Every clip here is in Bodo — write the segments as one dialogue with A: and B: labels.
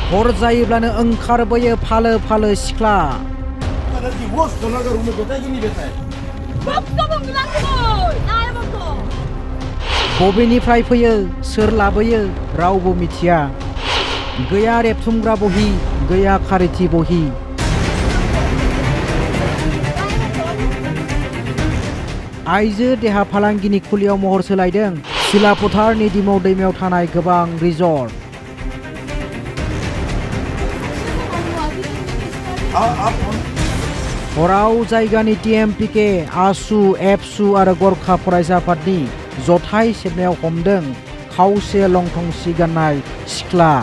A: हर जायोब्लानो ओंखारबोयो फालो फालो सिख्ला बबेनिफ्राय फैयो सोर लाबोयो रावबो मिथिया गैया रेबथुमग्रा बहि गैया खारिथि बहि आइजो देहा फालांगिनि खुलियाव महर सोलायदों सिलाफोथारनि दिमौ दैमायाव थानाय गोबां रिजर्ट हराव जायगानि टिएमपिके आसु एबसु आरो गरखा फरायसा आफादनि जथाय सेबनायाव हमदों खावसे लंथं सि गाननाय सिख्ला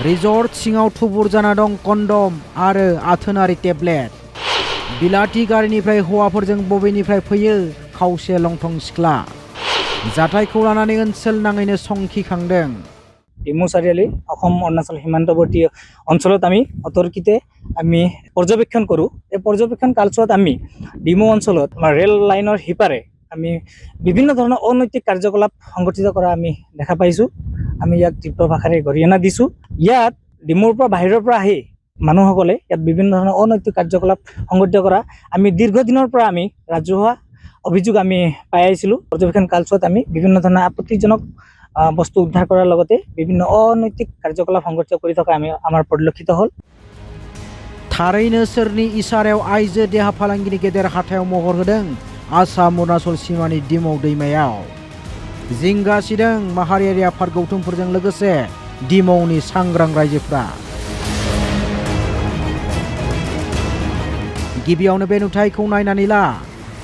A: रिजर्ट सिङाव थुबुर जाना दं कन्डम आरो आथोनारि टेब्लेट बिलाथि गारिनिफ्राय हौवाफोरजों बबेनिफ्राय फैयो खावसे लंथं सिख्ला जाथायखौ लानानै ओनसोल नाङैनो संखिखांदों
B: ডিমৌ চাৰিআলি অসম অৰুণাচল সীমান্তৱৰ্তী অঞ্চলত আমি অতৰ্কিতে আমি পৰ্যবেক্ষণ কৰোঁ এই পৰ্যবেক্ষণ কালচোৱাত আমি ডিমৌ অঞ্চলত ৰেল লাইনৰ সিপাৰে আমি বিভিন্ন ধৰণৰ অনৈতিক কাৰ্যকলাপ সংগঠিত কৰা আমি দেখা পাইছোঁ আমি ইয়াক তীব্ৰ ভাষাৰে গৰিহণা দিছোঁ ইয়াত ডিমৌৰ পৰা বাহিৰৰ পৰা আহি মানুহসকলে ইয়াত বিভিন্ন ধৰণৰ অনৈতিক কাৰ্যকলাপ সংগঠিত কৰা আমি দীৰ্ঘদিনৰ পৰা আমি ৰাজহুৱা অভিযোগ আমি পাই আহিছিলোঁ পৰ্যবেক্ষণ কালচোৱাত আমি বিভিন্ন ধৰণৰ আপত্তিজনক বস্তু উদ্ধাৰ কৰাৰ লগতে বিভিন্ন অনৈতিক কাৰ্যকলাপ সংগঠিত কৰি থকা আমাৰ পৰিলক্ষিত হ'ল
A: थारैनो सोरनि इसारायाव आइजो देहा फालांगिनि गेदेर हाथायाव महर होदों आसाम अरुणाचल सीमानि दिमौ दैमायाव जिंगा सिदों माहारियारि आफाद गौथुमफोरजों लोगोसे दिमौनि सांग्रां रायजोफ्रा गिबियावनो बे नुथायखौ नायनानै ला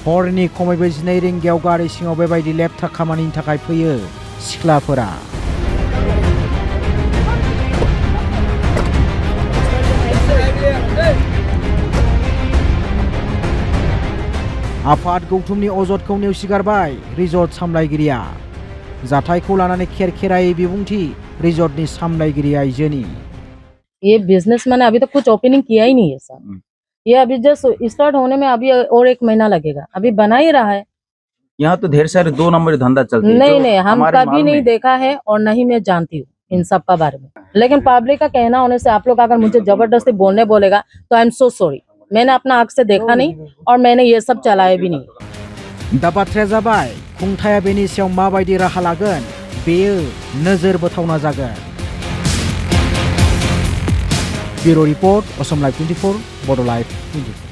A: हरनि खमैबो 12 रिंगायाव गारि सिङाव बेबायदि लेथ्रा खामानिनि थाखाय फैयो सिख्लाफोरा आफाद गौथुमनि अजदखौ नेवसिगारबाय रिजर्ट सामलायगिरिया जाथायखौ लानानै खेरखेरायै बिबुंथि रिजर्टनि सामलायगिरि आइजोनि
C: ये बिजनेस मैंने अभी तक कुछ ओपनिंग किया ही नहीं है सर ये अभी जस्ट स्टार्ट होने में अभी और 1 महीना लगेगा अभी बना ही रहा है
D: यहाँ तो ढेर सारे 2 नंबर धंधा चलते हैं
C: नहीं हम कभी नहीं देखा है और नहीं मैं जानती हूँ इन सब का बारे में लेकिन पब्लिक का कहना होने से आप लोग अगर मुझे जबरदस्ती बोलने बोलेगा तो आई एम सो सॉरी मैंने अपना आँख से देखा नहीं और मैंने ये सब चलाया भी नहीं
A: दा बाथ्राया जाबाय खुंथाया बेनि सायाव माबायदि राहा लागोन बेयो नोजोर बोथावना जागोन ब्यूरो रिपोर्ट असम लाइव 24 बड' लाइभ 24